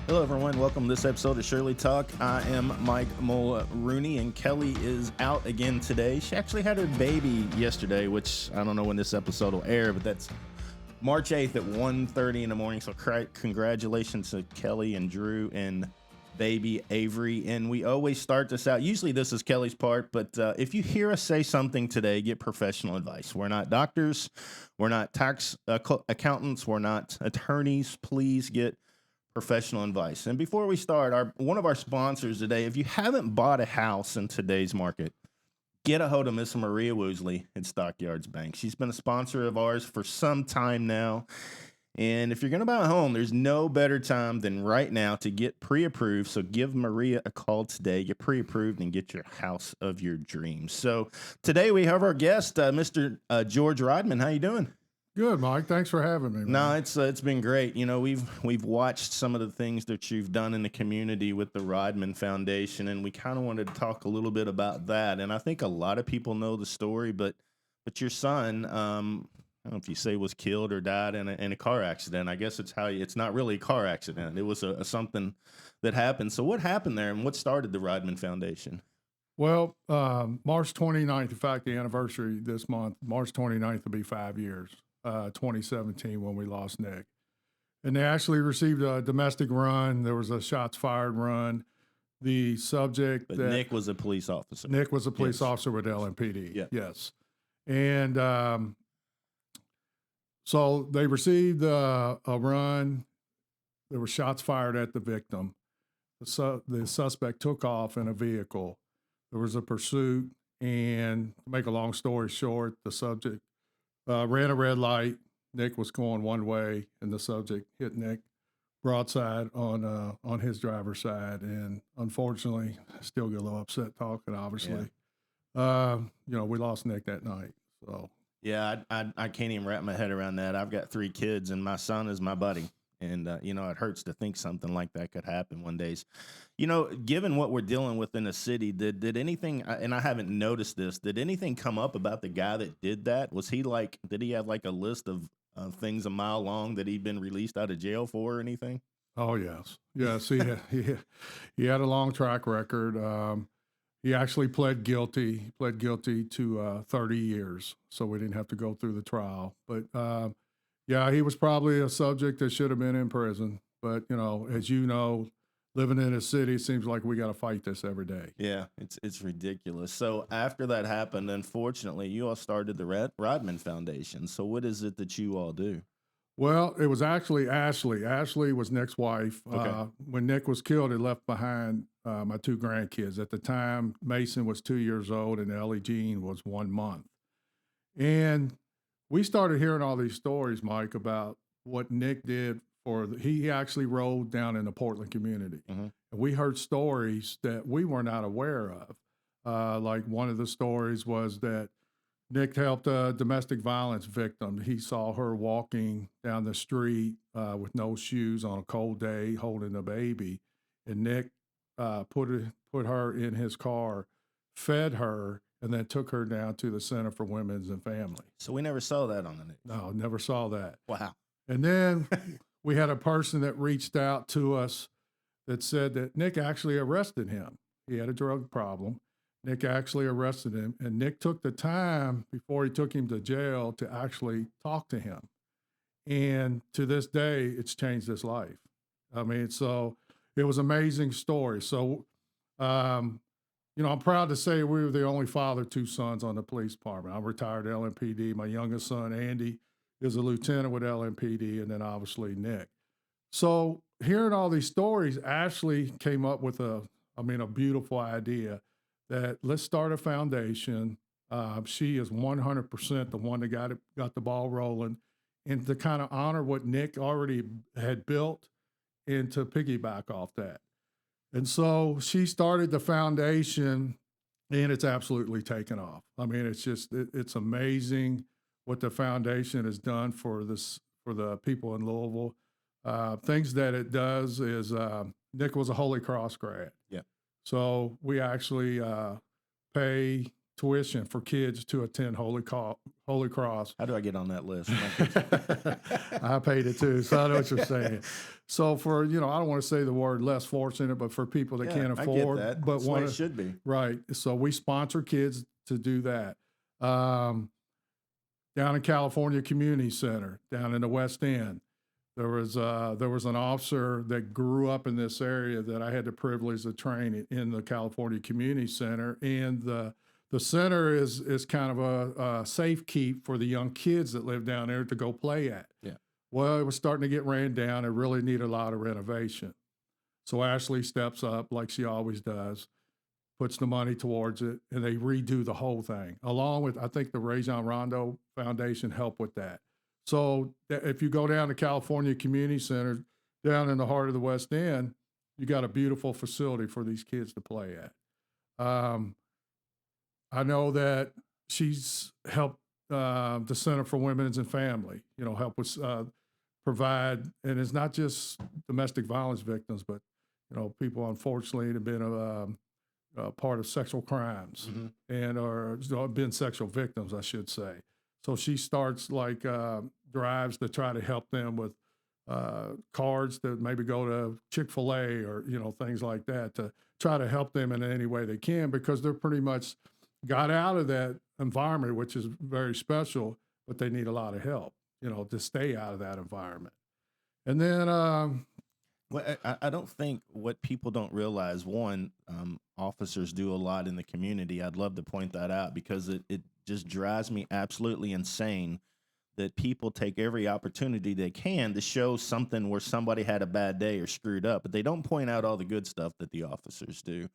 Hello, everyone. Welcome to this episode of Shirley Talk. I am Mike Mulrooney, and Kelly is out again today. She actually had her baby yesterday, which I don't know when this episode will air, but that's March 8th at 1:30 in the morning. So congratulations to Kelly and Drew and baby Avery. And we always start this out. Usually this is Kelly's part, but if you hear us say something today, get professional advice. We're not doctors. We're not tax accountants. We're not attorneys. Please get professional advice. And before we start, one of our sponsors today, if you haven't bought a house in today's market, get a hold of Miss Maria Woosley at Stockyards Bank. She's been a sponsor of ours for some time now. And if you're going to buy a home, there's no better time than right now to get pre-approved. So give Maria a call today, get pre-approved, and get your house of your dreams. So today we have our guest, Mr. George Rodman. How you doing? Good, Mike. Thanks for having me, man. No, it's been great. You know, we've watched some of the things that you've done in the community with the Rodman Foundation, and we kind of wanted to talk a little bit about that. And I think a lot of people know the story, but your son, I don't know if you say was killed or died in a car accident. I guess it's not really a car accident. It was something that happened. So what happened there, and what started the Rodman Foundation? Well, March 29th, in fact, the anniversary this month, March 29th will be 5 years. 2017 when we lost Nick. And they actually received a domestic run. There was a shots fired run. The subject But Nick was a police officer. Nick was a police officer with LMPD. Yeah. Yes. And so they received a run. There were shots fired at the victim. The suspect took off in a vehicle. There was a pursuit. And to make a long story short, the subject ran a red light. Nick was going one way, and the subject hit Nick broadside on his driver's side. And unfortunately, I still get a little upset talking. Obviously, we lost Nick that night. So yeah, I can't even wrap my head around that. I've got 3 kids, and my son is my buddy. And, it hurts to think something like that could happen one day. Given what we're dealing with in the city, did anything, and I haven't noticed this, did anything come up about the guy that did that? Did he have like a list of things a mile long that he'd been released out of jail for or anything? Oh, yes. Yes, he had a long track record. He actually pled guilty. He pled guilty to 30 years, so we didn't have to go through the trial. But, yeah, he was probably a subject that should have been in prison. But, as you know, living in a city, it seems like we got to fight this every day. Yeah, it's ridiculous. So after that happened, unfortunately, you all started the Rodman Foundation. So what is it that you all do? Well, it was actually Ashley. Ashley was Nick's wife. Okay. When Nick was killed, he left behind my 2 grandkids. At the time, Mason was 2 years old and Ellie Jean was 1 month. And we started hearing all these stories, Mike, about what Nick did he actually rode down in the Portland community. Mm-hmm. And we heard stories that we were not aware of. Like one of the stories was that Nick helped a domestic violence victim. He saw her walking down the street with no shoes on a cold day, holding a baby. And Nick put her in his car, fed her, and then took her down to the Center for Women's and Family. So we never saw that on the news. No, never saw that. Wow. And then we had a person that reached out to us that said that Nick actually arrested him. He had a drug problem. Nick actually arrested him, and Nick took the time before he took him to jail to actually talk to him. And to this day, it's changed his life. I mean, so it was an amazing story. So, I'm proud to say we were the only father, 2 sons on the police department. I'm retired LMPD. My youngest son, Andy, is a lieutenant with LMPD, and then obviously Nick. So hearing all these stories, Ashley came up with a beautiful idea that let's start a foundation. She is 100% the one that got the ball rolling, and to kind of honor what Nick already had built and to piggyback off that. And so she started the foundation, and it's absolutely taken off. I mean, it's amazing what the foundation has done for the people in Louisville. Things that it does is Nick was a Holy Cross grad. Yeah. So we actually pay tuition for kids to attend Holy Cross. How do I get on that list? I paid it too, so I know what you're saying. So for, I don't want to say the word less fortunate, but for people that can't afford, I get that. but That's the way it should be. Right. So we sponsor kids to do that. Down in California Community Center, down in the West End, there was an officer that grew up in this area that I had the privilege of training in the California Community Center, and the center is kind of a safe keep for the young kids that live down there to go play at. Yeah. Well, it was starting to get ran down. It really needed a lot of renovation. So Ashley steps up like she always does, puts the money towards it, and they redo the whole thing, along with, I think, the Rajon Rondo Foundation helped with that. So if you go down to California Community Center, down in the heart of the West End, you got a beautiful facility for these kids to play at. I know that she's helped the Center for Women's and Family, help with provide, and it's not just domestic violence victims, but people unfortunately have been a part of sexual crimes and or been sexual victims, I should say. So she starts drives to try to help them with cards that maybe go to Chick-fil-A or things like that, to try to help them in any way they can, because they're pretty much got out of that environment, which is very special, but they need a lot of help, to stay out of that environment. And then, well, I don't think what people don't realize, one, officers do a lot in the community. I'd love to point that out, because it just drives me absolutely insane that people take every opportunity they can to show something where somebody had a bad day or screwed up, but they don't point out all the good stuff that the officers do.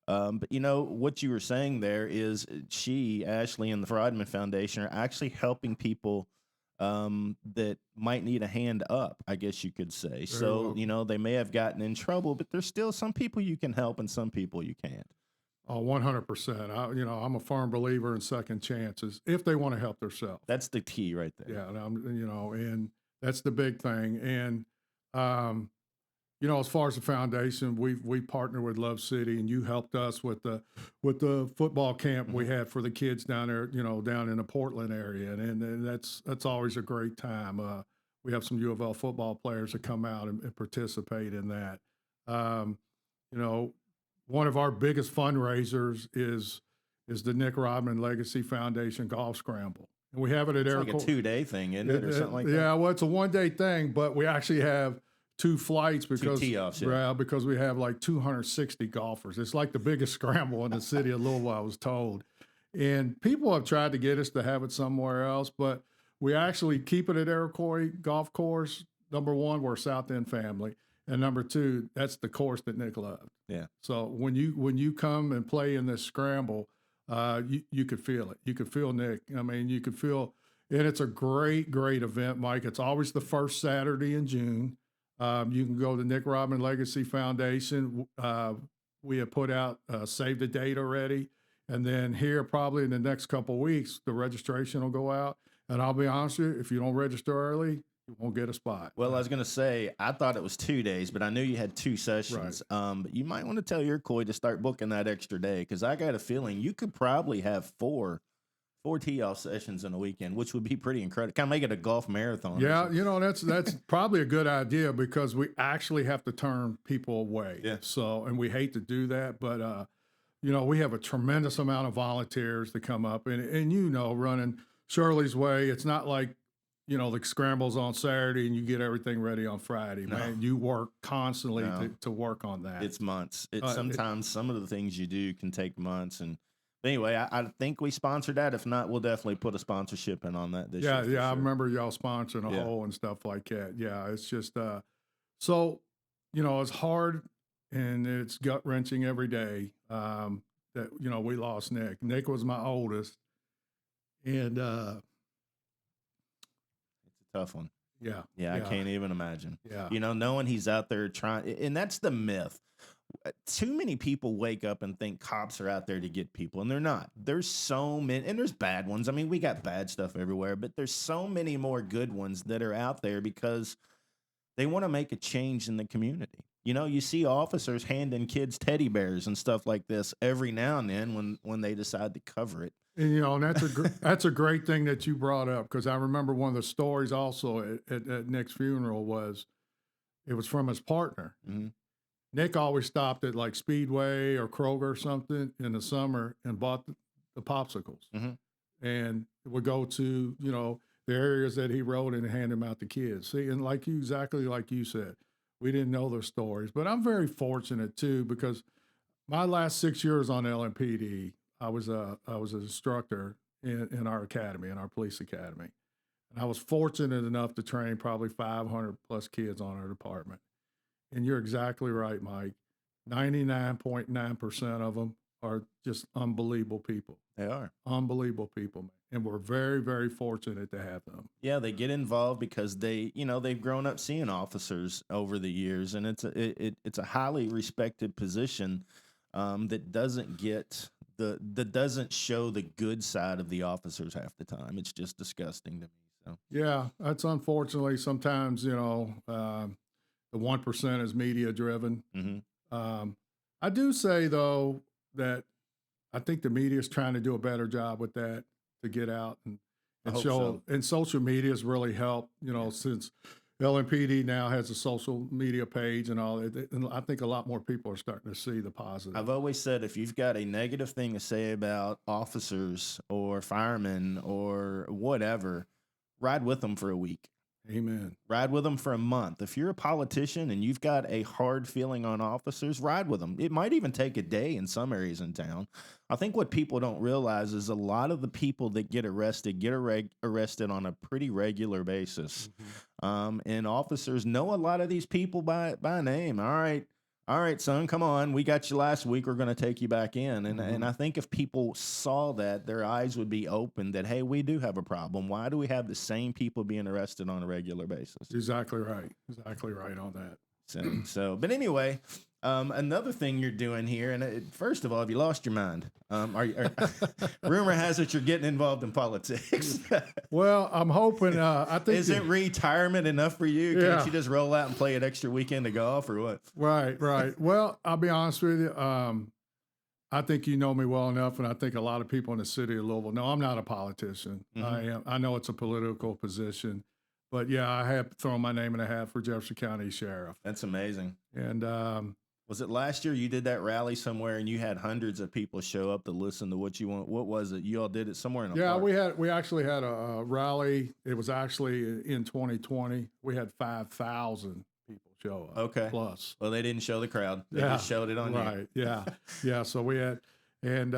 But what you were saying there is Ashley, and the Rodman Foundation are actually helping people that might need a hand up, I guess you could say. So, they may have gotten in trouble, but there's still some people you can help and some people you can't. Oh, 100%. I'm a firm believer in second chances if they want to help themselves. That's the key right there. Yeah, and that's the big thing. And as far as the foundation, we partner with Love City, and you helped us with the football camp we had for the kids down there, down in the Portland area, and that's always a great time. We have some U of L football players that come out and participate in that. One of our biggest fundraisers is the Nick Rodman Legacy Foundation Golf Scramble. And we have it at It's like a 2-day thing, isn't it, or something like that? Yeah, well, it's a 1-day thing, but we actually have 2 flights because 2 tee-offs, because we have like 260 golfers. It's like the biggest scramble in the city of Louisville, I was told. And people have tried to get us to have it somewhere else, but we actually keep it at Iroquois Golf Course. Number one, we're a South End family. And number two, that's the course that Nick loved. Yeah. So when you come and play in this scramble, you could feel it. You could feel Nick. I mean, you could feel, and it's a great, great event, Mike. It's always the first Saturday in June. You can go to Nick Rodman Legacy Foundation. We have put out save the date already. And then here, probably in the next couple of weeks, the registration will go out. And I'll be honest with you, if you don't register early, you won't get a spot. Well, I was going to say, I thought it was 2 days, but I knew you had 2 sessions. Right. But you might want to tell your Coy to start booking that extra day, because I got a feeling you could probably have 4 tee-off sessions in a weekend, which would be pretty incredible. Kind of make it a golf marathon. Yeah, that's probably a good idea, because we actually have to turn people away. Yeah. So, and we hate to do that, but we have a tremendous amount of volunteers that come up, and running Shirley's way, it's not like the scrambles on Saturday and you get everything ready on Friday. No. Man, you work constantly to work on that. It's months. Sometimes some of the things you do can take months. And anyway, I think we sponsored that. If not, we'll definitely put a sponsorship in on that this year. Yeah, I remember y'all sponsoring a hole and stuff like that. Yeah, it's just so it's hard and it's gut wrenching every day that we lost Nick. Nick was my oldest, and tough one. Yeah. I can't even imagine. Yeah. Knowing he's out there trying, and that's the myth. Too many people wake up and think cops are out there to get people, and they're not. There's so many, and there's bad ones. I mean, we got bad stuff everywhere, but there's so many more good ones that are out there because they want to make a change in the community. You see officers handing kids teddy bears and stuff like this every now and then when they decide to cover it. And and that's a great thing that you brought up, because I remember one of the stories also at Nick's funeral was it was from his partner. Mm-hmm. Nick always stopped at like Speedway or Kroger or something in the summer and bought the popsicles, and would go to the areas that he rode in and hand them out to kids. See, and exactly like you said, we didn't know those stories, but I'm very fortunate too, because my last 6 years on LMPD, I was an instructor in our academy, in our police academy. And I was fortunate enough to train probably 500 plus kids on our department. And you're exactly right, Mike. 99.9% of them are just unbelievable people. They are. Unbelievable people. And we're very, very fortunate to have them. Yeah, they get involved because they've grown up seeing officers over the years, and it's a highly respected position that doesn't show the good side of the officers half the time. It's just disgusting to me. So yeah, that's unfortunately sometimes the 1% is media driven. I do say though that I think the media is trying to do a better job with that, to get out and show. So. And social media has really helped. Since LMPD now has a social media page and all, and I think a lot more people are starting to see the positive. I've always said, if you've got a negative thing to say about officers or firemen or whatever, ride with them for a week. Amen. Ride with them for a month. If you're a politician and you've got a hard feeling on officers, ride with them. It might even take a day in some areas in town. I think what people don't realize is a lot of the people that get arrested arrested on a pretty regular basis. And officers know a lot of these people by name. All right, son, come on. We got you last week. We're going to take you back in. And I think if people saw that, their eyes would be open that, hey, we do have a problem. Why do we have the same people being arrested on a regular basis? Exactly right. Exactly right on that. So, but anyway, another thing you're doing here, and first of all, have you lost your mind? Rumor has it you're getting involved in politics. Well, I'm hoping. I think isn't retirement enough for you? Yeah. Can't you just roll out and play an extra weekend of golf or what? Right. Well, I'll be honest with you. I think you know me well enough, and I think a lot of people in the city of Louisville. No, I'm not a politician. I know it's a political position, but yeah, I have thrown my name in a hat for Jefferson County Sheriff. That's amazing. And was it last year you did that rally somewhere and you had hundreds of people show up to listen to what you want? What was it? You all did it somewhere in a park? we actually had a rally. It was actually in 2020. We had 5,000 people show up. Okay. Plus. Well, they didn't show the crowd. They just showed it on you. Right. Yeah. So we had, and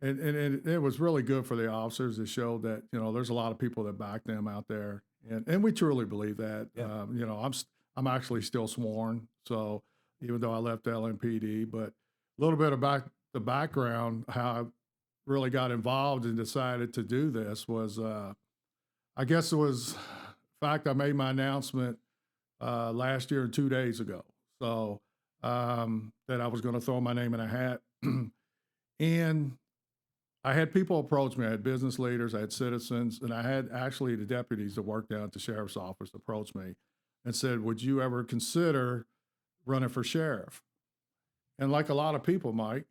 it was really good for the officers. It showed that, there's a lot of people that back them out there. And we truly believe that. Yeah. I'm actually still sworn. So even though I left LMPD, but a little bit about the background, how I really got involved and decided to do this was, I guess it was, in fact, I made my announcement last year 2 days ago. So that I was going to throw my name in a hat. And I had people approach me. I had business leaders, I had citizens, and I had actually the deputies that worked down at the sheriff's office approach me and said, would you ever consider running for sheriff? And like a lot of people, Mike,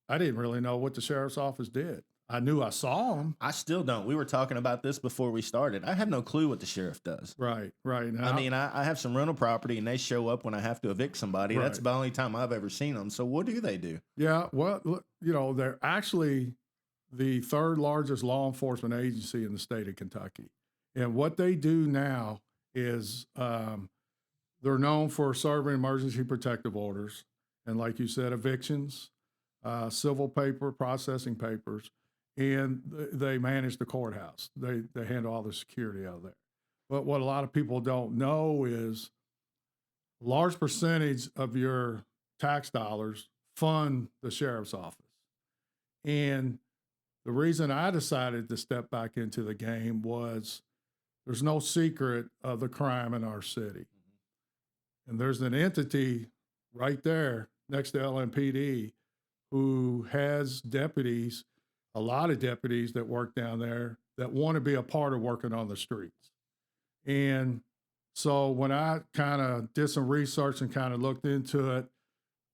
I didn't really know what the sheriff's office did. I knew I saw them. I still don't. We were talking about this before we started. I have no clue what the sheriff does. Right. Now, I have some rental property and they show up when I have to evict somebody. Right. That's the only time I've ever seen them. So what do they do? Yeah, well, they're actually the third largest law enforcement agency in the state of Kentucky. And what they do now is they're known for serving emergency protective orders. And like you said, evictions, civil paper, processing papers, and they manage the courthouse. They handle all the security out there. But what a lot of people don't know is a large percentage of your tax dollars fund the sheriff's office. And the reason I decided to step back into the game was there's no secret of the crime in our city. And there's an entity right there next to LMPD who has deputies, a lot of deputies that work down there that want to be a part of working on the streets. And So when I kind of did some research and kind of looked into it,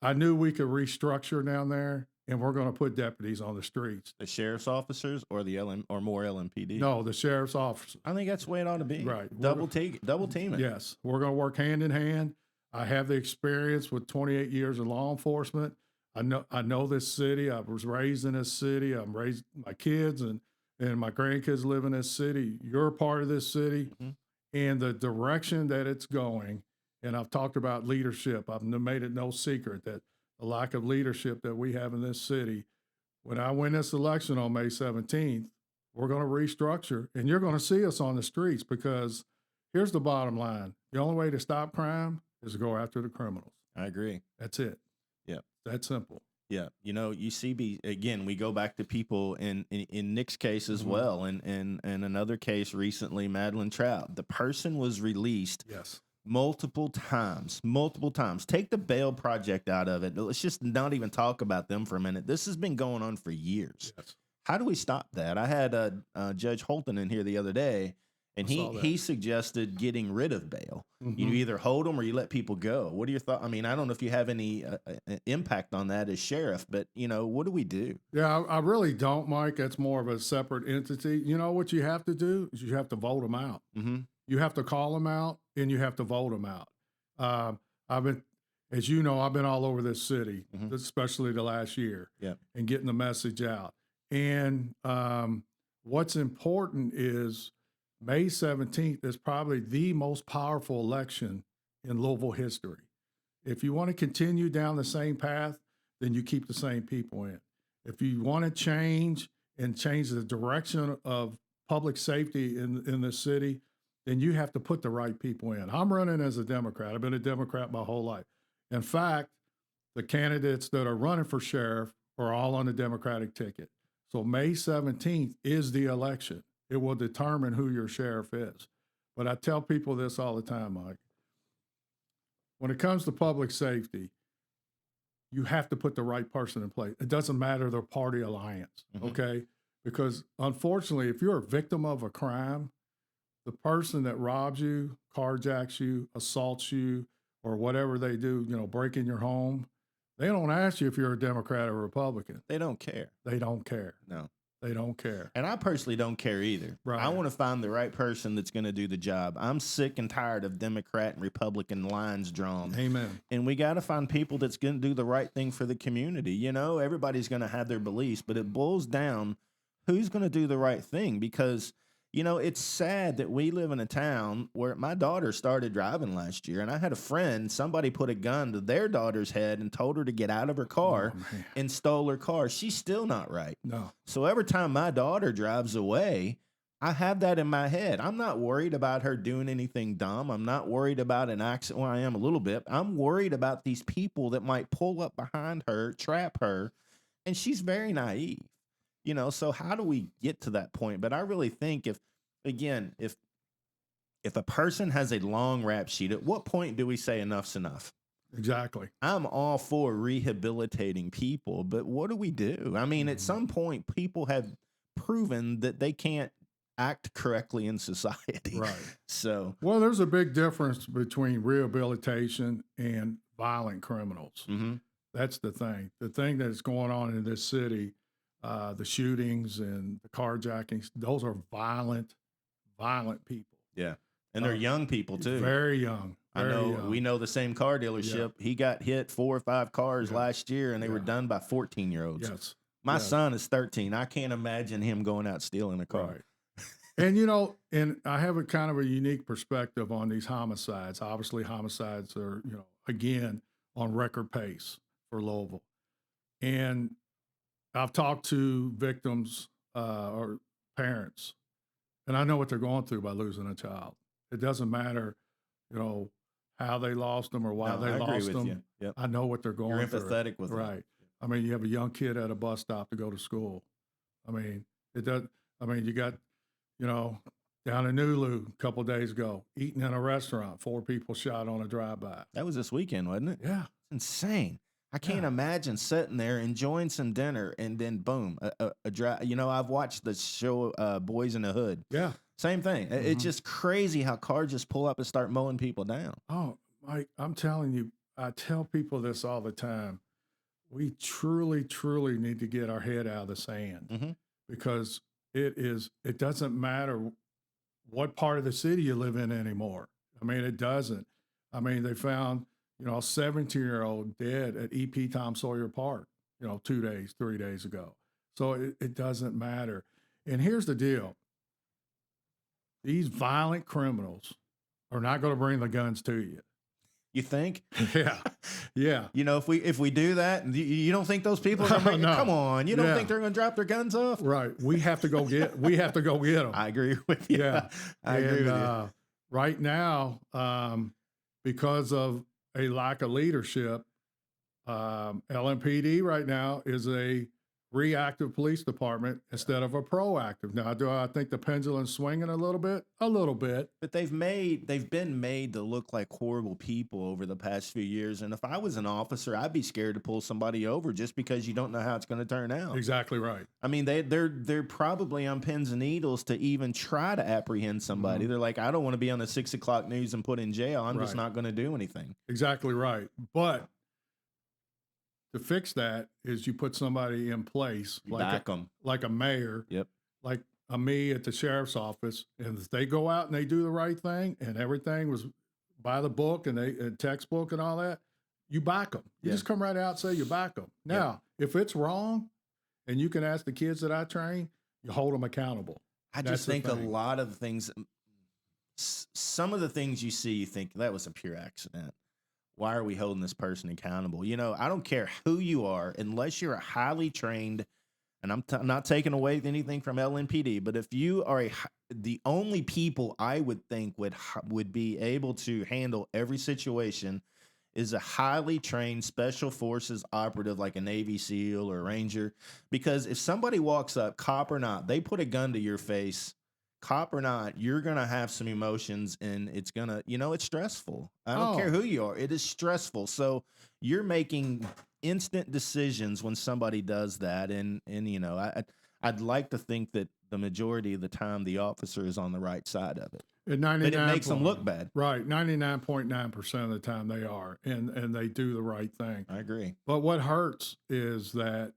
I knew we could restructure down there, and we're going to put deputies on the streets. The sheriff's officers or the or more LMPD? No, the sheriff's officers. I think that's the way it ought to be. Right. Double team it. Yes. We're going to work hand in hand. I have the experience with 28 years in law enforcement. I know this city. I was raised in this city. I'm raised my kids and my grandkids live in this city. You're a part of this city. Mm-hmm. And the direction that it's going, and I've talked about leadership. I've made it no secret that the lack of leadership that we have in this city. When I win this election on May 17th, we're going to restructure, and you're going to see us on the streets, because here's the bottom line. The only way to stop crime is to go after the criminals. I agree. That's it. Yeah. That's simple. Yeah. You know, you see, again, we go back to people in Nick's case as well. And another case recently, Madeline Trout, the person was released. Yes. Multiple times. Take the bail project out of it. Let's just not even talk about them for a minute. This has been going on for years. Yes. How do we stop that? I had Judge Holton in here the other day, and he suggested getting rid of bail. Mm-hmm. You either hold them or you let people go. What are your thoughts? I mean, I don't know if you have any impact on that as sheriff, but, you know, what do we do? Yeah, I really don't, Mike. That's more of a separate entity. You know what you have to do is you have to vote them out. Mm-hmm. You have to call them out, and you have to vote them out. As you know, I've been all over this city, especially the last year, and getting the message out. And what's important is May 17th is probably the most powerful election in Louisville history. If you want to continue down the same path, then you keep the same people in. If you want to change the direction of public safety in the city, then you have to put the right people in. I'm running as a Democrat. I've been a Democrat my whole life. In fact, the candidates that are running for sheriff are all on the Democratic ticket. So May 17th is the election. It will determine who your sheriff is. But I tell people this all the time, Mike. When it comes to public safety, you have to put the right person in place. It doesn't matter their party alliance, okay? Because unfortunately, if you're a victim of a crime, the person that robs you, carjacks you, assaults you, or whatever they do, break in your home, they don't ask you if you're a Democrat or Republican. They don't care. They don't care. No. They don't care. And I personally don't care either. Right. I want to find the right person that's going to do the job. I'm sick and tired of Democrat and Republican lines drawn. Amen. And we got to find people that's going to do the right thing for the community. Everybody's going to have their beliefs, but it boils down who's going to do the right thing, because it's sad that we live in a town where my daughter started driving last year, and I had a friend, somebody put a gun to their daughter's head and told her to get out of her car and stole her car. She's still not right. No. So every time my daughter drives away, I have that in my head. I'm not worried about her doing anything dumb. I'm not worried about an accident. Well, I am a little bit. I'm worried about these people that might pull up behind her, trap her, and she's very naive. So how do we get to that point? But I really think if a person has a long rap sheet, at what point do we say enough's enough? Exactly. I'm all for rehabilitating people, but what do we do? I mean, at some point, people have proven that they can't act correctly in society. Right. So, well, there's a big difference between rehabilitation and violent criminals. Mm-hmm. That's the thing. The thing that's going on in this city, the shootings and the carjackings, those are violent people. Yeah. And they're young people too. Very young. We know the same car dealership. Yeah. He got hit 4 or 5 cars last year, and they were done by 14-year-olds. Yes. My son is 13. I can't imagine him going out stealing a car. Right. And, and I have a kind of a unique perspective on these homicides. Obviously, homicides are, again, on record pace for Louisville. And I've talked to victims or parents, and I know what they're going through by losing a child. It doesn't matter, how they lost them or why they lost them. Yep. I know what they're going through. You're empathetic with them. Right. I mean, you have a young kid at a bus stop to go to school. I mean, you got, down in Nulu a couple of days ago, eating in a restaurant, 4 people shot on a drive-by. That was this weekend, wasn't it? Yeah. It's insane. I can't imagine sitting there enjoying some dinner and then boom, a drive. I've watched the show Boys in the Hood. Yeah. Same thing. It's just crazy how cars just pull up and start mowing people down. Oh, Mike, I'm telling you, I tell people this all the time. We truly, truly need to get our head out of the sand because it doesn't matter what part of the city you live in anymore. I mean, it doesn't. I mean, they found, a 17-year-old dead at EP Tom Sawyer Park, 3 days ago. So it doesn't matter. And here's the deal. These violent criminals are not going to bring the guns to you. You think? Yeah. Yeah. If we do that, you don't think those people are going to bring No. Come on. You don't think they're going to drop their guns off? Right. We have to go get them. I agree with you. Yeah. I agree with you. Right now, because of a lack of leadership, LMPD right now is a reactive police department instead of a proactive. Now, do I think the pendulum's swinging a little bit? A little bit. But they've been made to look like horrible people over the past few years. And if I was an officer, I'd be scared to pull somebody over just because you don't know how it's going to turn out. Exactly right. I mean, they're probably on pins and needles to even try to apprehend somebody. They're like, I don't want to be on the 6 o'clock news and put in jail. I'm just not going to do anything. Exactly right. But to fix that is you put somebody in place, like a mayor, like a me at the sheriff's office, and if they go out and they do the right thing and everything was by the book and they textbook and all that, you back them. You just come right out and say you back them. Now, if it's wrong, and you can ask the kids that I train, you hold them accountable. I just think a lot of things, some of the things you see, you think that was a pure accident. Why are we holding this person accountable? I don't care who you are, unless you're a highly trained, and I'm not taking away anything from LNPD, but if you are the only people I would think would be able to handle every situation is a highly trained special forces operative like a Navy SEAL or a Ranger. Because if somebody walks up, cop or not, they put a gun to your face, cop or not, you're going to have some emotions and it's going to, it's stressful. I don't care who you are. It is stressful. So you're making instant decisions when somebody does that. And I'd like to think that the majority of the time the officer is on the right side of it. But it makes them look bad. Right. 99.9% of the time they are, and they do the right thing. I agree. But what hurts is that,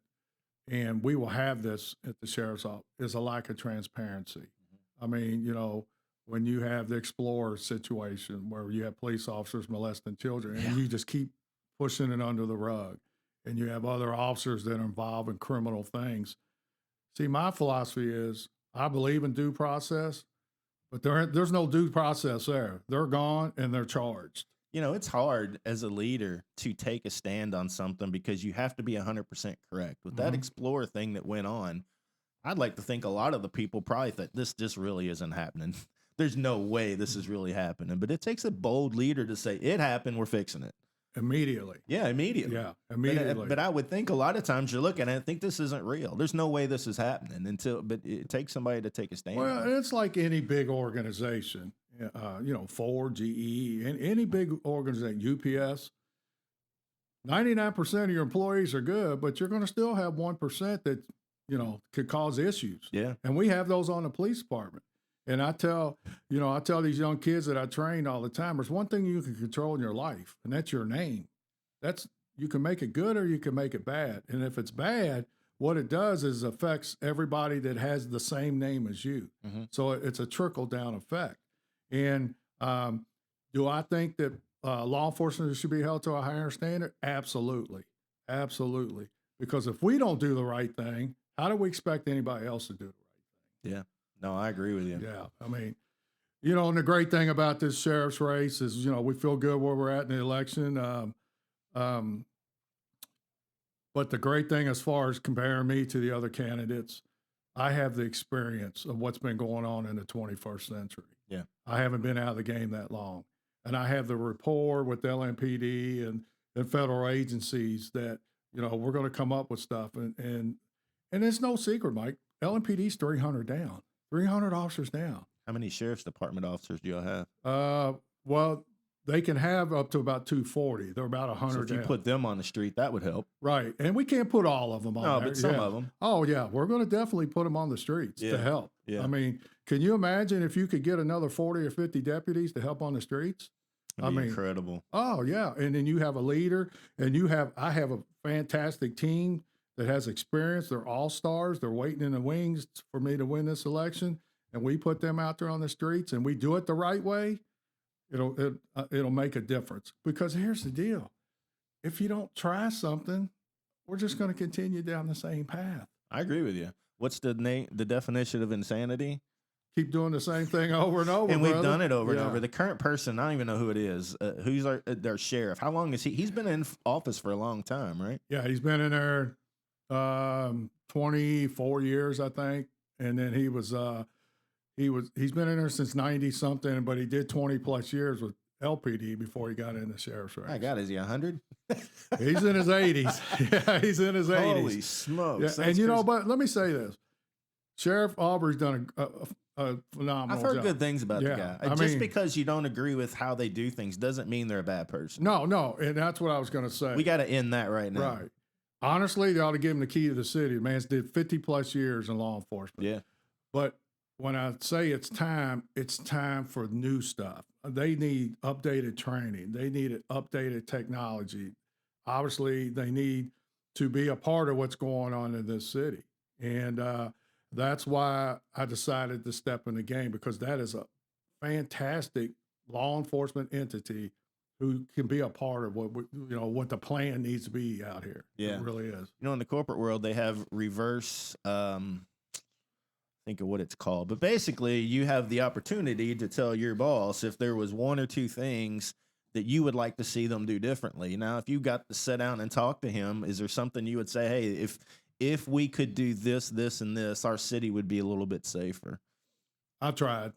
and we will have this at the sheriff's office, is a lack of transparency. I mean, when you have the Explorer situation where you have police officers molesting children and you just keep pushing it under the rug, and you have other officers that are involved in criminal things. See, my philosophy is I believe in due process, but there's no due process there. They're gone and they're charged. It's hard as a leader to take a stand on something because you have to be 100% correct. With that Explorer thing that went on, I'd like to think a lot of the people probably thought this just really isn't happening. There's no way this is really happening. But it takes a bold leader to say, it happened, we're fixing it. Immediately. Yeah, immediately. Yeah, immediately. But I would think a lot of times you're looking at it, think this isn't real. There's no way this is happening but it takes somebody to take a stand. Well, it's like any big organization, Ford, GE, and any big organization, UPS. 99% of your employees are good, but you're going to still have 1% that could cause issues. Yeah. And we have those on the police department. And I tell these young kids that I train all the time, there's one thing you can control in your life, and that's your name. You can make it good or you can make it bad. And if it's bad, what it does is affects everybody that has the same name as you. So it's a trickle down effect. And do I think that law enforcement should be held to a higher standard? Absolutely. Absolutely. Because if we don't do the right thing, how do we expect anybody else to do the right thing? Yeah. No, I agree with you. Yeah. I mean, and the great thing about this sheriff's race is, we feel good where we're at in the election. But the great thing as far as comparing me to the other candidates, I have the experience of what's been going on in the 21st century. Yeah. I haven't been out of the game that long. And I have the rapport with the LMPD and federal agencies that, we're going to come up with stuff. And it's no secret, Mike. LMPD's 300 down. 300 officers down. How many sheriff's department officers do y'all have? Well, they can have up to about 240. They're about 100 So if you down. put them on the street, that would help. Right. And we can't put all of them on there. No, but some of them. Oh, yeah. We're going to definitely put them on the streets to help. Yeah. I mean, Can you imagine if you could get another 40 or 50 deputies to help on the streets? That'd be incredible. Oh yeah. And then you have a leader, and I have a fantastic team that has experience. They're all stars. They're waiting in the wings for me to win this election. And we put them out there on the streets, and we do it the right way. It'll make a difference. Because here's the deal. If you don't try something, we're just going to continue down the same path. I agree with you. What's the definition of insanity? Keep doing the same thing over and over. And we've done it over and over. The current person, I don't even know who it is. Who's their sheriff? How long is he? He's been in office for a long time, right? Yeah, he's been in there 24 years, I think. And then he's been in there since 90 something, but he did 20 plus years with LPD before he got in the sheriff's race. My God, is he 100? He's in his 80s. Yeah, he's in his 80s. Holy smokes. Yeah, and you know, but let me say this. Sheriff Aubrey's done a phenomenal I've heard job. good things about the guy. Just because you don't agree with how they do things doesn't mean they're a bad person. No, and that's what I was going to say. We got to end that right now. Right. Honestly, they ought to give him the key to the city. The man's did 50 plus years in law enforcement. Yeah. But when I say it's time for new stuff. They need updated training. They need updated technology. Obviously, they need to be a part of what's going on in this city. And that's why I decided to step in the game, because that is a fantastic law enforcement entity who can be a part of what the plan needs to be out here. Yeah. It really is. You know, in the corporate world, they have reverse, think of what it's called, but basically you have the opportunity to tell your boss if there was one or two things that you would like to see them do differently. Now, if you got to sit down and talk to him, is there something you would say, hey, if we could do this, this, and this, our city would be a little bit safer? I've tried.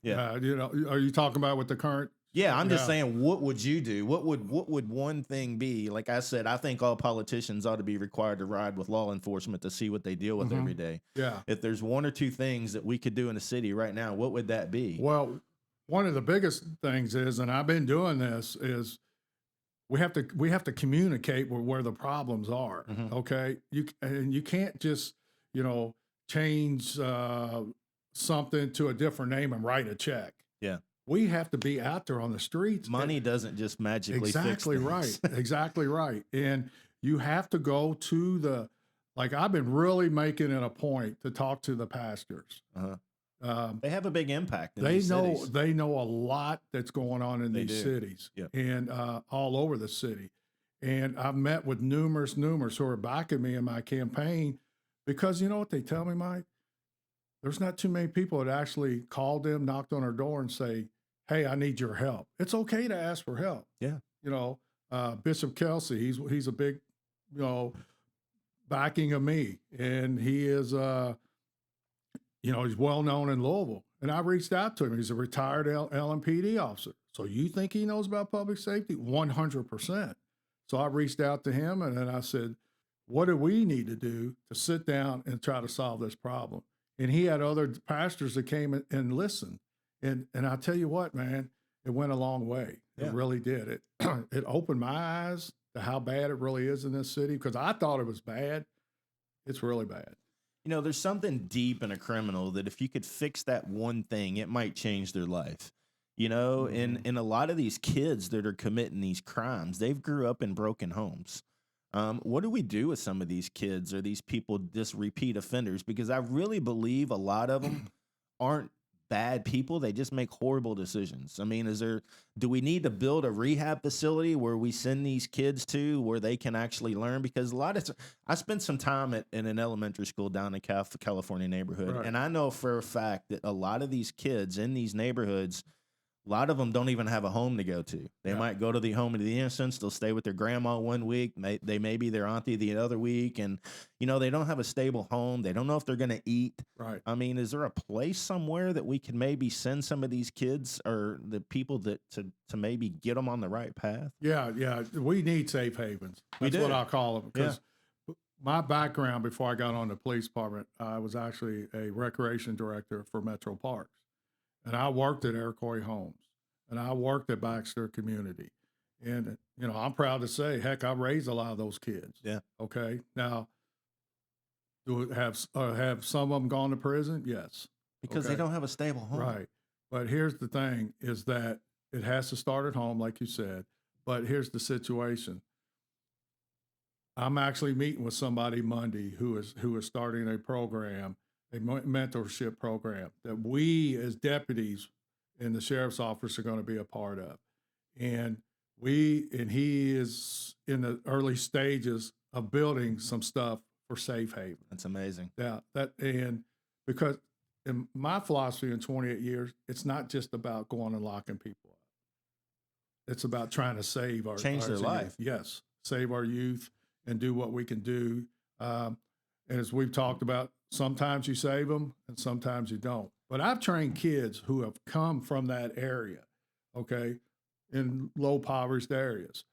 Yeah. Are you talking about with the current? Yeah, I'm just saying, what would you do? What would one thing be? Like I said, I think all politicians ought to be required to ride with law enforcement to see what they deal with every day. Yeah. If there's one or two things that we could do in the city right now, what would that be? Well, one of the biggest things is, and I've been doing this, is we have to communicate where the problems are. Okay, you can't just change something to a different name and write a check. Yeah. We have to be out there on the streets. Money doesn't just magically fix exactly things. Right. Exactly right. And you have to go to I've been really making it a point to talk to the pastors. They have a big impact. They know a lot that's going on in these cities and all over the city. And I've met with numerous who are backing me in my campaign, because you know what they tell me, Mike? There's not too many people that actually called them, knocked on their door and say, hey, I need your help. It's okay to ask for help. Yeah. Bishop Kelsey, he's a big, backing of me. And he is, he's well known in Louisville. And I reached out to him. He's a retired LMPD officer. So you think he knows about public safety? 100%. So I reached out to him, and then I said, what do we need to do to sit down and try to solve this problem? And he had other pastors that came and listened. And I tell you what, man, it went a long way. Yeah. It really did. It opened my eyes to how bad it really is in this city, because I thought it was bad. It's really bad. There's something deep in a criminal that if you could fix that one thing, it might change their life. And a lot of these kids that are committing these crimes, they've grew up in broken homes. What do we do with some of these kids or these people, just repeat offenders? Because I really believe a lot of them aren't bad people. They just make horrible decisions. I mean, do we need to build a rehab facility where we send these kids to where they can actually learn? Because I spent some time in an elementary school down in California neighborhood. Right. And I know for a fact that a lot of these kids in these neighborhoods, a lot of them don't even have a home to go to. They might go to the home of the innocents. They'll stay with their grandma one week. They may be their auntie the other week. And, they don't have a stable home. They don't know if they're going to eat. Right. I mean, is there a place somewhere that we can maybe send some of these kids or the people to maybe get them on the right path? Yeah. We need safe havens. That's what I call them. Because my background before I got on the police department, I was actually a recreation director for Metro Parks. And I worked at Iroquois Homes, and I worked at Baxter Community. And, I'm proud to say, heck, I raised a lot of those kids. Yeah. Okay. Now, have some of them gone to prison? Yes. Because they don't have a stable home. Right. But here's the thing is that it has to start at home, like you said. But here's the situation. I'm actually meeting with somebody Monday who is starting a program, a mentorship program that we as deputies in the sheriff's office are going to be a part of. And he is in the early stages of building some stuff for Safe Haven. That's amazing. Yeah. Because in my philosophy in 28 years, it's not just about going and locking people up. It's about trying to save our change their life. Yes, save our youth and do what we can do. And as we've talked about, sometimes you save them and sometimes you don't. But I've trained kids who have come from that area, okay, in low impoverished areas,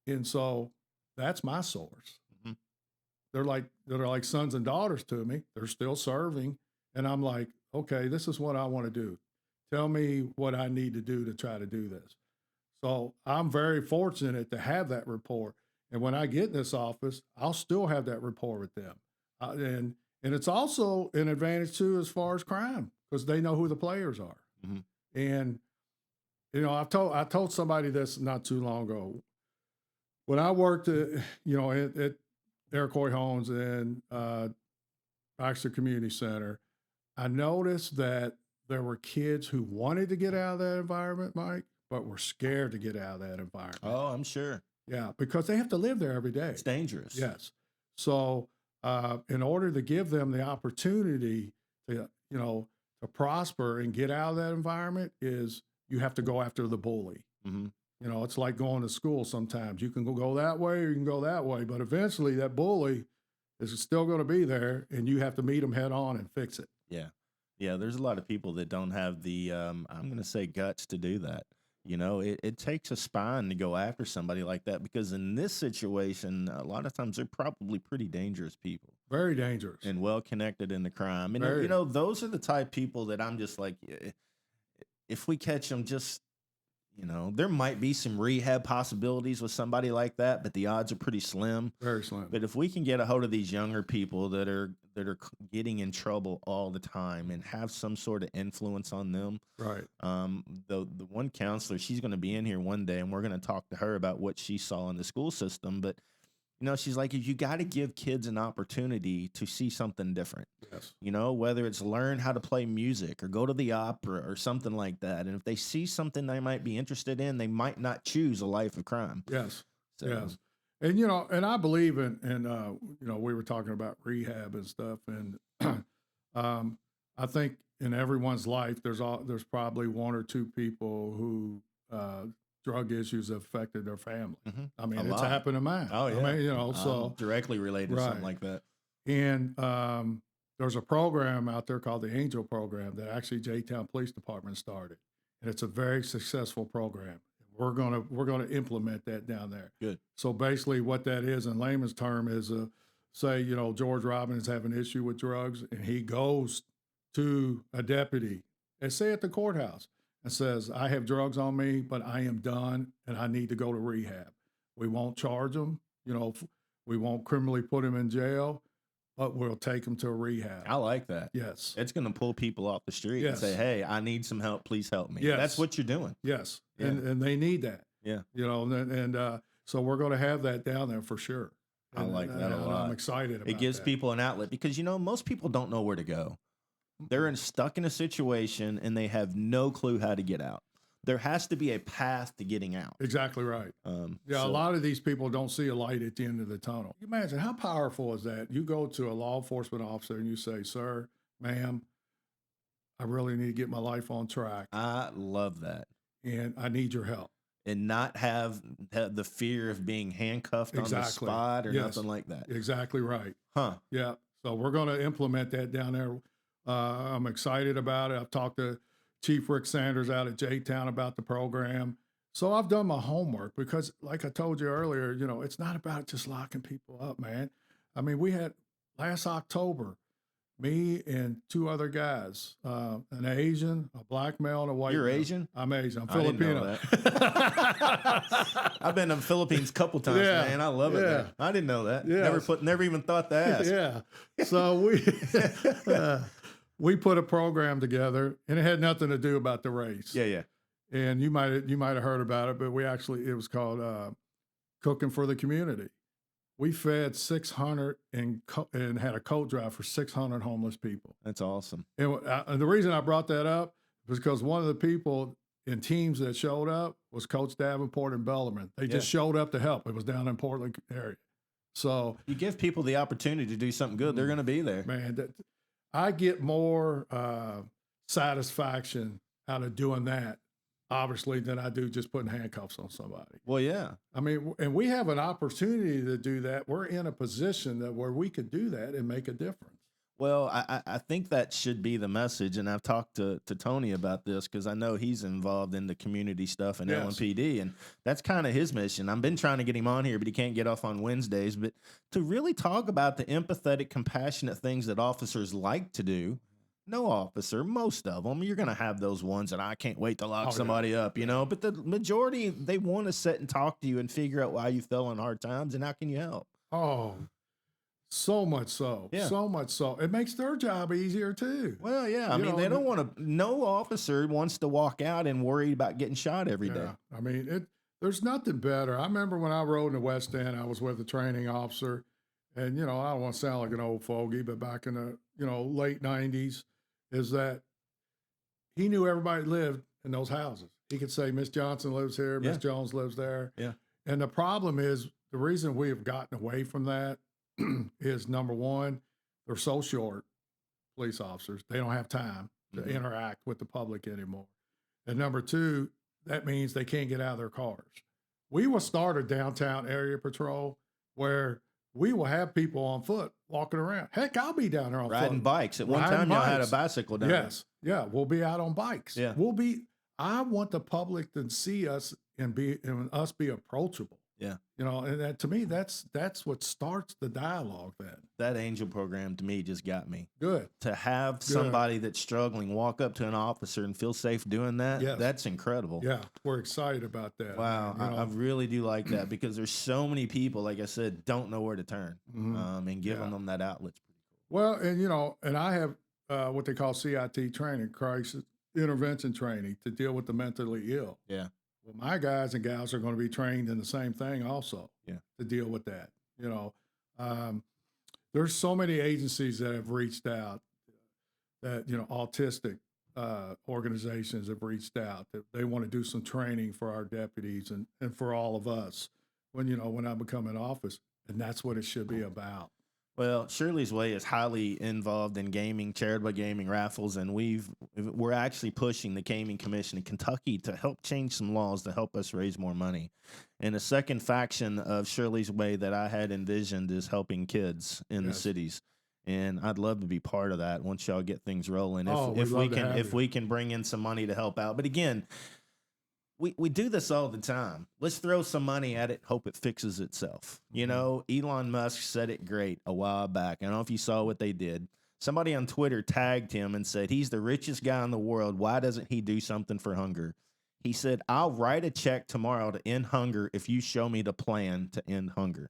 and so that's my source. Mm-hmm. They're like sons and daughters to me. They're still serving. And I'm like, okay, this is what I want to do. Tell me what I need to do to try to do this. So I'm very fortunate to have that rapport. And when I get in this office, I'll still have that rapport with them. And it's also an advantage too, as far as crime, because they know who the players are. Mm-hmm. And, I told somebody this not too long ago. When I worked, at Iroquois Homes and Baxter Community Center, I noticed that there were kids who wanted to get out of that environment, Mike, but were scared to get out of that environment. Oh, I'm sure. Yeah, because they have to live there every day. It's dangerous. Yes. So in order to give them the opportunity to prosper and get out of that environment is you have to go after the bully. Mm-hmm. It's like going to school sometimes. You can go that way or you can go that way, but eventually that bully is still going to be there and you have to meet them head on and fix it. Yeah. Yeah, there's a lot of people that don't have the, I'm going to say guts to do that. It takes a spine to go after somebody like that because in this situation, a lot of times they're probably pretty dangerous people. Very dangerous. And well-connected in the crime. And, those are the type of people that I'm just like, if we catch them, just, there might be some rehab possibilities with somebody like that, but the odds are pretty slim. Very slim. But if we can get a hold of these younger people that are getting in trouble all the time and have some sort of influence on them. Right. The one counselor, she's going to be in here one day and we're going to talk to her about what she saw in the school system. But, she's like, you got to give kids an opportunity to see something different. Yes. Whether it's learn how to play music or go to the opera or something like that. And if they see something they might be interested in, they might not choose a life of crime. Yes. So, yes. And, and I believe in we were talking about rehab and stuff. And I think in everyone's life, there's probably one or two people who drug issues have affected their family. Mm-hmm. I mean, it's happened to mine. Oh, yeah. I mean, so directly related to something like that. And there's a program out there called the Angel Program that actually J-Town Police Department started. And it's a very successful program. We're gonna implement that down there. Good. So basically, what that is in layman's term is, say George Rodman is having an issue with drugs, and he goes to a deputy, and say at the courthouse, and says, "I have drugs on me, but I am done, and I need to go to rehab." We won't charge him, we won't criminally put him in jail, but we'll take him to a rehab. I like that. Yes. It's going to pull people off the street and say, hey, I need some help. Please help me. Yes. That's what you're doing. Yes. Yeah. And they need that. Yeah. So we're going to have that down there for sure. I like that a lot. I'm excited about it. It gives people an outlet because, most people don't know where to go. They're stuck in a situation and they have no clue how to get out. There has to be a path to getting out. Exactly right. A lot of these people don't see a light at the end of the tunnel. You imagine how powerful is that? You go to a law enforcement officer and you say, "Sir, ma'am, I really need to get my life on track. I love that. And I need your help." And not have the fear of being handcuffed on the spot or nothing like that. Exactly right. Huh. Yeah. So we're going to implement that down there. I'm excited about it. I've talked to Chief Rick Sanders out at J-Town about the program. So I've done my homework because, like I told you earlier, it's not about just locking people up, man. I mean, we had last October, me and two other guys, an Asian, a black male, and a white You're male. Asian? I'm Asian. I'm Filipino. I've been in the Philippines a couple times, man. I love it there. I didn't know that. Yeah. Never even thought to ask. Yeah. So we put a program together, and it had nothing to do about the race. Yeah. And you might have heard about it, but it was called Cooking for the Community. We fed 600 and had a coat drive for 600 homeless people. That's awesome. And the reason I brought that up was because one of the people in teams that showed up was Coach Davenport and Bellarmine. They just showed up to help. It was down in Portland area. So you give people the opportunity to do something good, they're going to be there. Man, I get more satisfaction out of doing that, obviously, than I do just putting handcuffs on somebody. Well, yeah. I mean, and we have an opportunity to do that. We're in a position where we could do that and make a difference. Well, I think that should be the message, and I've talked to Tony about this because I know he's involved in the community stuff in LMPD, and that's kind of his mission. I've been trying to get him on here, but he can't get off on Wednesdays. But to really talk about the empathetic, compassionate things that officers like to do, no officer, most of them, you're going to have those ones that I can't wait to lock somebody up, you know, but the majority, they want to sit and talk to you and figure out why you fell in hard times and how can you help? Oh, so much so. Yeah. So much so. It makes their job easier too. Well, yeah. I mean, they don't want to, no officer wants to walk out and worry about getting shot every day. I mean, there's nothing better. I remember when I rode in the West End, I was with a training officer, and, you know, I don't want to sound like an old fogey, but back in the, late 90s, is that he knew everybody lived in those houses. He could say, Miss Johnson lives here, Miss Jones lives there. Yeah. And the problem is, the reason we have gotten away from that is, number one, they're so short, police officers. They don't have time to interact with the public anymore. And number two, that means they can't get out of their cars. We will start a downtown area patrol where we will have people on foot walking around. Heck, I'll be down there on riding foot. bikes. At one time, y'all had a bicycle down there. Yeah, we'll be out on bikes. Yeah. I want the public to see us and us be approachable. Yeah. And that, to me, that's what starts the dialogue then. That angel program to me just got me. Good. To have somebody that's struggling walk up to an officer and feel safe doing that, that's incredible. Yeah, we're excited about that. Wow, I really do like that because there's so many people, like I said, don't know where to turn, and giving them that outlet's pretty cool. Well, and I have what they call CIT training, crisis intervention training, to deal with the mentally ill. Yeah. Well, my guys and gals are going to be trained in the same thing also. Yeah. To deal with that. There's so many agencies that have reached out, that autistic organizations have reached out that they want to do some training for our deputies and for all of us when I become in office, and that's what it should be about. Well, Shirley's Way is highly involved in gaming, charitable gaming raffles, and we're actually pushing the Gaming Commission in Kentucky to help change some laws to help us raise more money. And the second faction of Shirley's Way that I had envisioned is helping kids in the cities. And I'd love to be part of that once y'all get things rolling. If we can bring in some money to help out. But again, we do this all the time. Let's throw some money at it, hope it fixes itself. Elon Musk said it great a while back. I don't know if you saw what they did. Somebody on Twitter tagged him and said, he's the richest guy in the world. Why doesn't he do something for hunger? He said, I'll write a check tomorrow to end hunger if you show me the plan to end hunger.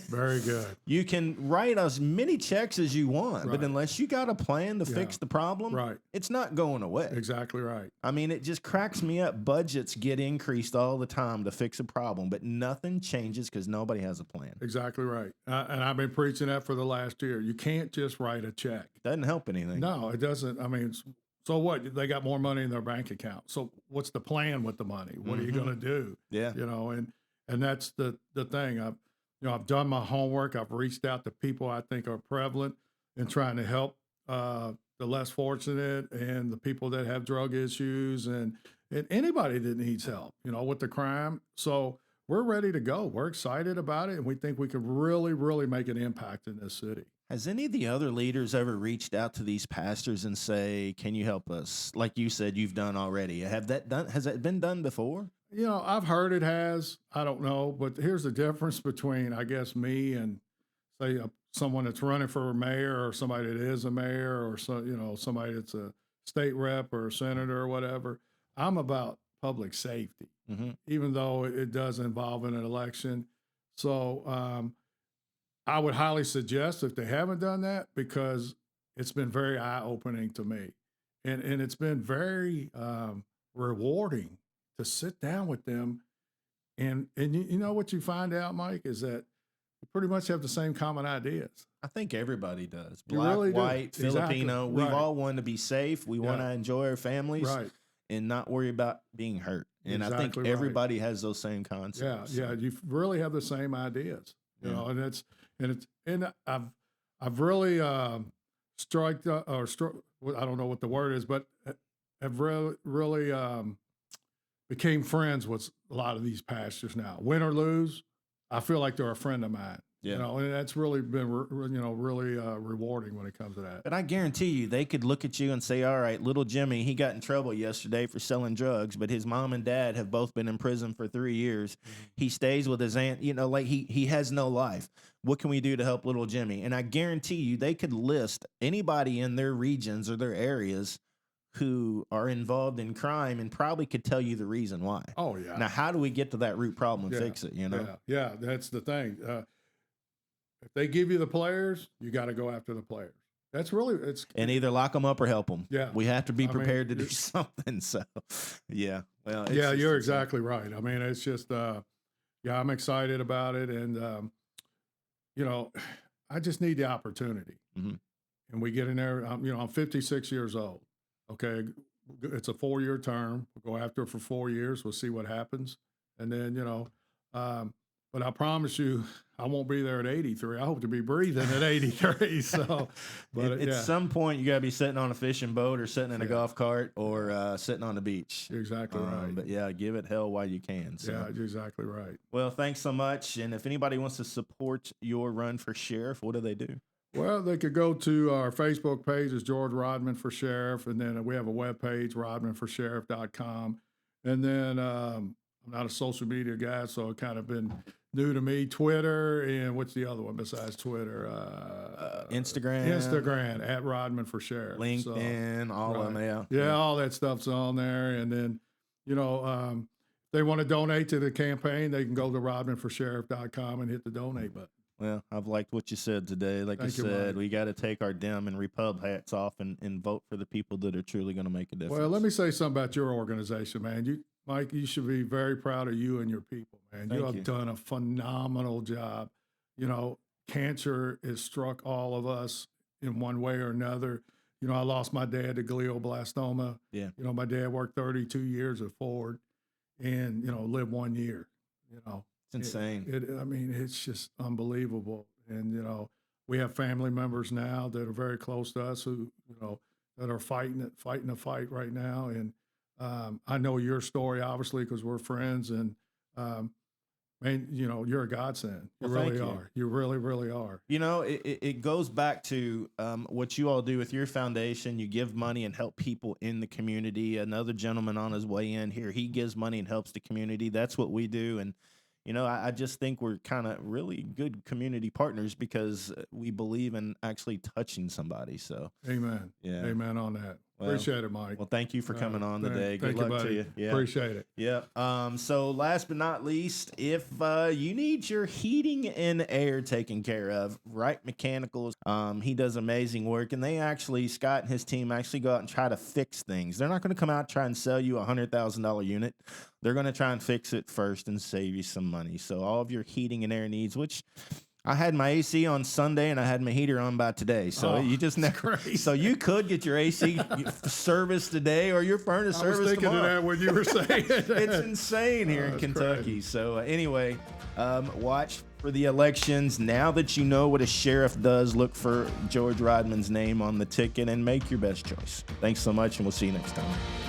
Very good. You can write as many checks as you want, but unless you got a plan to fix the problem, it's not going away. Exactly right. I mean, it just cracks me up. Budgets get increased all the time to fix a problem, but nothing changes because nobody has a plan. Exactly right. And I've been preaching that for the last year. You can't just write a check. Doesn't help anything. No, it doesn't. I mean, so what? They got more money in their bank account. So what's the plan with the money? What are you going to do? Yeah. And that's the thing. I've done my homework. I've reached out to people I think are prevalent in trying to help the less fortunate and the people that have drug issues and anybody that needs help, with the crime. So we're ready to go. We're excited about it, and we think we can really, really make an impact in this city. Has any of the other leaders ever reached out to these pastors and say, can you help us? Like you said, you've done already. Has that been done before? I've heard it has. I don't know. But here's the difference between, I guess, me and, say, someone that's running for mayor or somebody that is a mayor or somebody that's a state rep or a senator or whatever. I'm about public safety, even though it does involve an election. So I would highly suggest if they haven't done that, because it's been very eye-opening to me. And it's been very rewarding to sit down with them. And you know what you find out, Mike, is that we pretty much have the same common ideas. I think everybody does. You Black, really do. white, Exactly. Filipino. We've Right. all wanted to be safe. We want to enjoy our families Right. and not worry about being hurt. And I Exactly think right. everybody has those same concepts. Yeah, you really have the same ideas, you know, and I've really I don't know what the word is, but have really became friends with a lot of these pastors now. Win or lose, I feel like they're a friend of mine. Yeah. You know, and that's really been really rewarding when it comes to that. But I guarantee you, they could look at you and say, all right, little Jimmy, he got in trouble yesterday for selling drugs, but his mom and dad have both been in prison for 3 years. Mm-hmm. He stays with his aunt, you know, like he has no life. What can we do to help little Jimmy? And I guarantee you, they could list anybody in their regions or their areas who are involved in crime and probably could tell you the reason why. Oh, yeah. Now, how do we get to that root problem and fix it, you know? Yeah, that's the thing. If they give you the players, you got to go after the players. That's really and either lock them up or help them. Yeah, we have to be prepared to do something. So, yeah, well, you're exactly right. I mean, it's just, I'm excited about it, and you know, I just need the opportunity. Mm-hmm. And we get in there. I'm 56 years old. Okay, it's a 4-year term. We'll go after it for 4 years. We'll see what happens, and then but I promise you, I won't be there at 83. I hope to be breathing at 83. So, but at some point, you got to be sitting on a fishing boat or sitting in a golf cart or sitting on the beach. You're exactly right. But yeah, give it hell while you can. So. Yeah, you're exactly right. Well, thanks so much. And if anybody wants to support your run for sheriff, what do they do? Well, they could go to our Facebook page, is George Rodman for Sheriff, and then we have a webpage, rodmanforsheriff.com. And then I'm not a social media guy, so it kind of been new to me. Twitter, and what's the other one besides Twitter? Instagram at Rodman for Sheriff. LinkedIn, all of them. Yeah, all that stuff's on there. And then, if they want to donate to the campaign, they can go to rodmanforsheriff.com and hit the donate button. Well, I've liked what you said today. Like you said, we got to take our Dem and Repub hats off and vote for the people that are truly going to make a difference. Well, let me say something about your organization, man. Mike, you should be very proud of you and your people, man. You have done a phenomenal job. You know, cancer has struck all of us in one way or another. You know, I lost my dad to glioblastoma. Yeah. You know, my dad worked 32 years at Ford and, lived 1 year, It's insane. It's just unbelievable. And, we have family members now that are very close to us who, that are fighting the fight right now. And I know your story, obviously, because we're friends. And, man, you're a godsend. You really are. You really, really are. It goes back to what you all do with your foundation. You give money and help people in the community. Another gentleman on his way in here, he gives money and helps the community. That's what we do. And I just think we're kind of really good community partners because we believe in actually touching somebody. So, amen. Yeah. Amen on that. Well, appreciate it, Mike. Well, thank you for coming on today. Good luck to you. Yeah. Appreciate it. Yeah. So last but not least, if you need your heating and air taken care of, Wright Mechanicals, he does amazing work, and Scott and his team actually go out and try to fix things. They're not going to come out and try and sell you a $100,000 unit. They're going to try and fix it first and save you some money. So all of your heating and air needs, which I had my AC on Sunday and I had my heater on by today. So you just never. So you could get your AC serviced today or your furnace serviced tomorrow. I was thinking of that when you were saying it. It's insane here in Kentucky. Crazy. So anyway, watch for the elections. Now that you know what a sheriff does, look for George Rodman's name on the ticket and make your best choice. Thanks so much, and we'll see you next time.